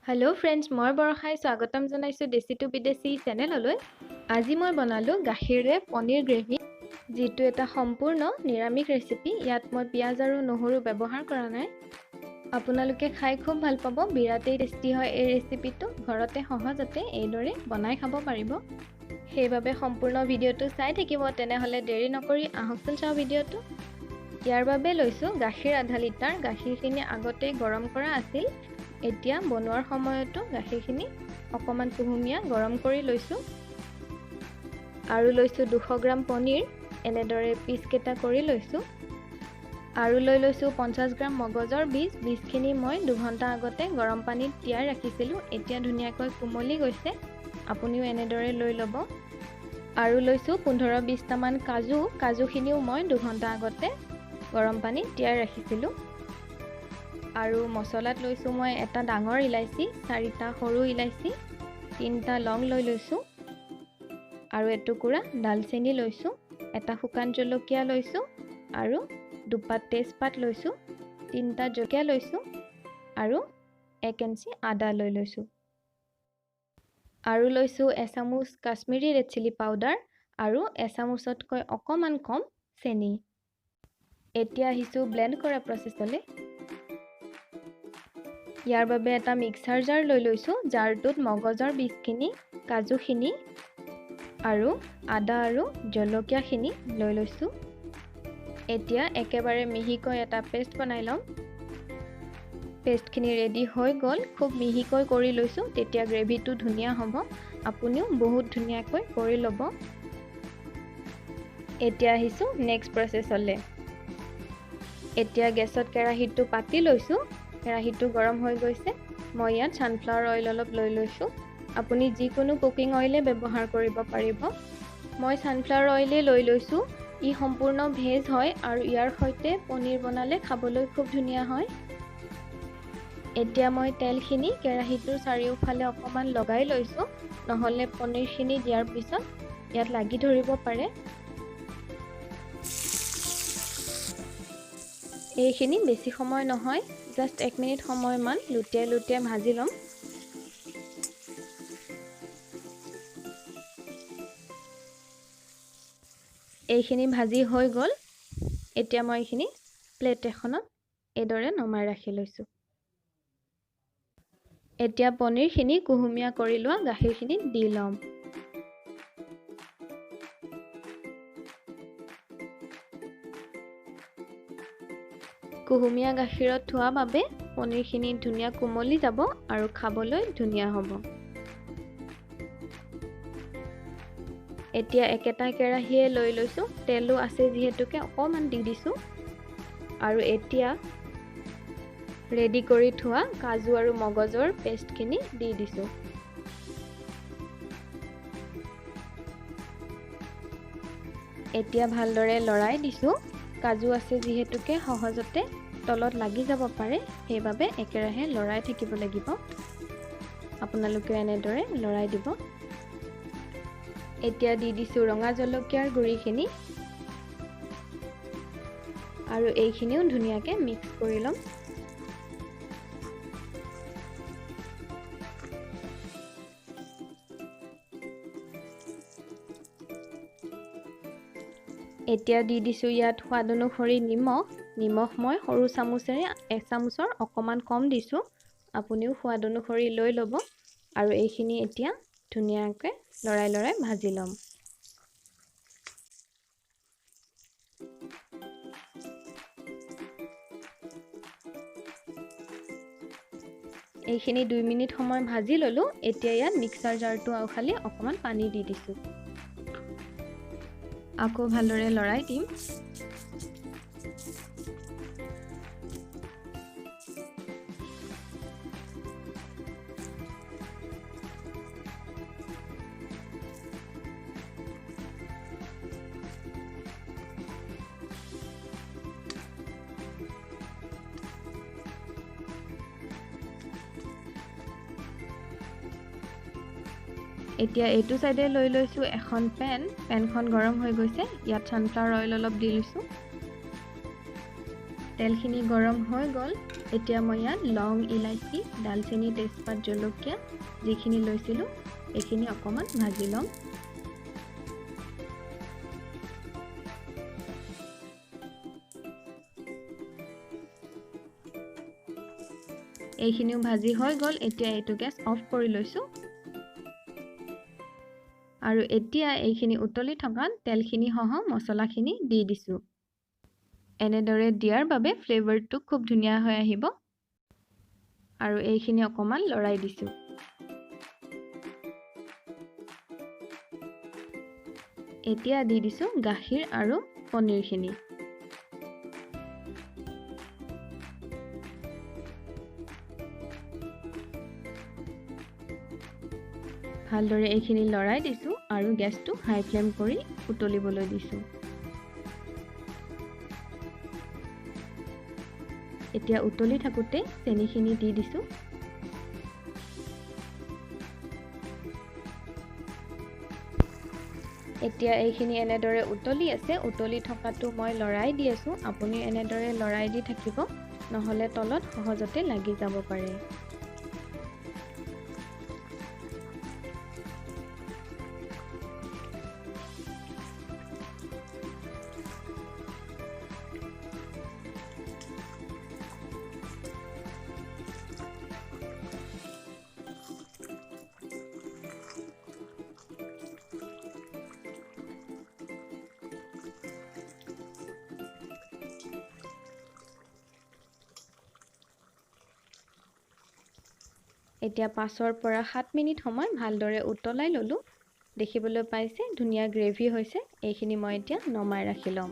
Hello friends, मैं बरखाई स्वागतम जनाइছো देसी टू विदेशी चेनेलলৈ। আজি মই বনালো গাখীৰে পনীৰ গ্ৰেভি, যেটো এটা সম্পূৰ্ণ নিৰামিষ ৰেচিপি। ইয়াত মই পিয়াজ আৰু নহৰু ব্যৱহাৰ কৰা নাই। আপোনালোকে খাই খুব ভাল পাব, বিৰাটেই টেষ্টি হয় এই ৰেচিপিটো। ঘৰতে সহজতে এইদৰে বনাই খাব পাৰিব। সেইবাবে সম্পূৰ্ণ ভিডিঅ'টো চাই থাকিব। তেনেহলে দেৰি নকৰি আহকচোন চাও ভিডিঅ'টো। ইয়াৰ বাবে লৈছো গাখীৰ আধা লিটাৰ। গাখীৰখিনি আগতে গৰম কৰা আছিল। এতিয়া বনোৱাৰ সময়তো গাখীৰখিনি অকমান কুহুমীয়া গৰম কৰি লৈছো। আৰু লৈছো 200 গ্ৰাম পনীৰ, এনেদৰে পিচ কেটা কৰি লৈছো। আৰু লৈছো 50 গ্ৰাম মগজৰ বীজ। বীজখিনি মই 2 ঘণ্টা আগতে গৰম পানীত তিয়াই ৰাখিছিলো। এতিয়া ধুনীয়াকৈ কোমলি গৈছে। আপুনিও এনেদৰে লৈ ল'ব। আৰু লৈছো 15-20 টা মান কাজু। কাজুখিনিও মই 2 ঘণ্টা আগতে গৰম পানীত তিয়াই ৰাখিছিলো। আৰু মছলাত লৈছো মই এটা ডাঙৰ ইলাইচি, 4টা সৰু ইলাইচি, 3টা লং লৈ লৈছো। আৰু এটুকুৰা দালচেনি লৈছো, এটা শুকান জলকীয়া লৈছো, আৰু দুপাত তেজপাত লৈছো, 3টা জলকীয়া লৈছো, আৰু 1 ইঞ্চি আদা লৈ লৈছো। আৰু লৈছো এচামুচ কাশ্মীৰী ৰেড চিলি পাউডাৰ, আৰু এচামুচতকৈ অকমান কম চেনি। এতিয়া আহিছো ব্লেন্ড কৰা প্ৰসেছলৈ। ইয়াৰ বাবে এটা মিক্সাৰ জাৰ লৈ লৈছো। জাৰটোত মগজৰ বীজখিনি, কাজুখিনি আৰু আদা আৰু জলকীয়াখিনি লৈ লৈছো। এতিয়া একেবাৰে মিহিকৈ এটা পেষ্ট বনাই লম। পেষ্টখিনি ৰেডি হৈ গ'ল। খুব মিহিকৈ কৰি লৈছো, তেতিয়া গ্ৰেভিটো ধুনীয়া হ'ব। আপুনিও বহুত ধুনীয়াকৈ কৰি ল'ব। এতিয়া আহিছো নেক্সট প্ৰসেছলৈ। এতিয়া গেছত কেৰাহীটো পাতি লৈছো। কেৰাহীটো গৰম হৈ গৈছে। মই ইয়াত সানফ্লাৱাৰ অইল অলপ লৈ লৈছো। আপুনি যিকোনো কুকিং অইলে ব্যৱহাৰ কৰিব পাৰিব। মই সানফ্লাৱাৰ অইলে লৈ লৈছো। ই সম্পূৰ্ণ ভেজ হয় আৰু ইয়াৰ সৈতে পনীৰ বনালে খাবলৈ খুব ধুনীয়া হয়। এতিয়া মই তেলখিনি কেৰাহীটোৰ চাৰিওফালে অকমান লগাই লৈছো, নহলে পনীৰখিনি দিয়াৰ পিছত ইয়াত লাগি ধৰিব পাৰে। এইখিনি বেছি সময় নহয়, জাষ্ট 1 মিনিট সময়মান লুটিয়াই লুটিয়াই ভাজি ল'ম। এইখিনি ভাজি হৈ গ'ল। এতিয়া মই এইখিনি প্লেট এখনত এইদৰে নমাই ৰাখি লৈছো। এতিয়া পনীৰখিনি কুহুমীয়া কৰি লোৱা গাখীৰখিনি দি ল'ম। কুহুমীয়া গাখীৰত থোৱা বাবে পনীৰখিনি ধুনীয়া কোমলি যাব আৰু খাবলৈ ধুনীয়া হ'ব। এতিয়া একেটা কেৰাহীয়ে লৈ লৈছো। তেলো আছে যিহেতুকে অকমান দি দিছো। আৰু এতিয়া ৰেডি কৰি থোৱা কাজু আৰু মগজৰ পেষ্টখিনি দি দিছো। এতিয়া ভালদৰে লৰাই দিছো। কাজু আছে যিহেতুকে সহজতে তলত লাগি যাব পাৰে, সেইবাবে একেৰাহে লৰাই থাকিব লাগিব। আপোনালোকে এনেদৰে লৰাই দিব। এতিয়া দি দিছো ৰঙা জলকীয়াৰ গুৰিখিনি, আৰু এইখিনিও ধুনীয়াকে মিক্স কৰি ল'ম। এতিয়া দি দিছো ইয়াত সোৱাদ অনুসৰি নিমখ। নিমখ মই সৰু চামুচেৰে 1 চামুচৰ অকমান কম দিছো। আপুনিও সোৱাদ অনুসৰি লৈ ল'ব। আৰু এইখিনি এতিয়া ধুনীয়াকৈ লৰাই লৰাই ভাজি ল'ম। এইখিনি 2 মিনিট সময় ভাজি ললো। এতিয়া ইয়াত মিক্সাৰ জাৰটো খালি অকমান পানী দি দিছো। আকৌ ভালদৰে লৰাই দিম। এতিয়া এইটো সাইডে লৈ লৈছো এখন পেনখন গৰম হৈ গৈছে। ইয়াত সানফ্লাৱাৰ অইল অলপ দি লৈছো। তেলখিনি গৰম হৈ গ'ল। এতিয়া মই ইয়াত লং, ইলাইচি, ডালচেনি, তেজপাত, জলকীয়া যিখিনি লৈছিলোঁ এইখিনি অকণমান ভাজি ল'ম। এইখিনিও ভাজি হৈ গ'ল। এতিয়া এইটো গেছ অফ কৰি লৈছোঁ আৰু এতিয়া এইখিনি উতলি থকাত তেলখিনি সহ মছলাখিনি দি দিছোঁ। এনেদৰে দিয়াৰ বাবে ফ্লেভাৰটো খুব ধুনীয়া হৈ আহিব আৰু এইখিনি অকণমান লৰাই দিছোঁ। এতিয়া দি দিছোঁ গাখীৰ আৰু পনীৰখিনি। ভালদৰে এইখিনি লৰাই দিছোঁ আৰু গেছটো হাই ফ্লেম কৰি উতলিবলৈ দিছোঁ। এতিয়া উতলি থাকোঁতে চেনিখিনি দি দিছোঁ। এতিয়া এইখিনি এনেদৰে উতলি আছে। উতলি থকাটো মই লৰাই দি আছোঁ। আপুনি এনেদৰে লৰাই দি থাকিব, নহ'লে তলত সহজতে লাগি যাব পাৰে। এতিয়া 5 পৰা 7 মিনিট সময় ভালদৰে উতলাই ল'লোঁ। দেখিবলৈ পাইছে ধুনীয়া গ্ৰেভি হৈছে। এইখিনি মই এতিয়া নমাই ৰাখি ল'ম।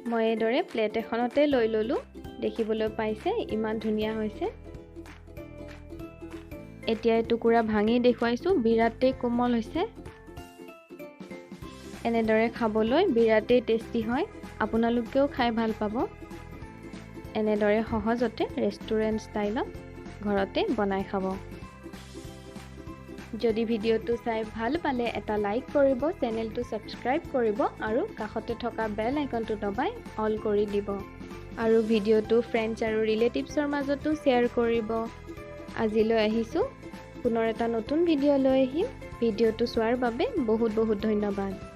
মই এইদৰে প্লেট এখনতে লৈ ল'লোঁ। দেখিবলৈ পাইছে ইমান ধুনীয়া হৈছে। এতিয়া টুকুৰা ভাঙি দেখুৱাইছোঁ, বিৰাটেই কোমল হৈছে। এনেদৰে খাবলৈ বিৰাটেই টেষ্টি হয়। আপোনালোকেও খাই ভাল পাব। এনেদৰে সহজতে ৰেষ্টুৰেণ্ট ষ্টাইলত ঘৰতে বনাই খাব। যদি ভিডিঅ'টো চাই ভাল পালে এটা লাইক কৰিব, চেনেলটো ছাবস্ক্ৰাইব কৰিব আৰু কাষতে থকা বেল আইকনটো দবাই অল কৰি দিব। আৰু ভিডিঅ'টো ফ্ৰেণ্ডছ আৰু ৰিলেটিভছৰ মাজতো শ্বেয়াৰ কৰিব। আজিলৈ আহিছোঁ। পুনৰ এটা নতুন ভিডিঅ' লৈ আহিম। ভিডিঅ'টো চোৱাৰ বাবে বহুত বহুত ধন্যবাদ।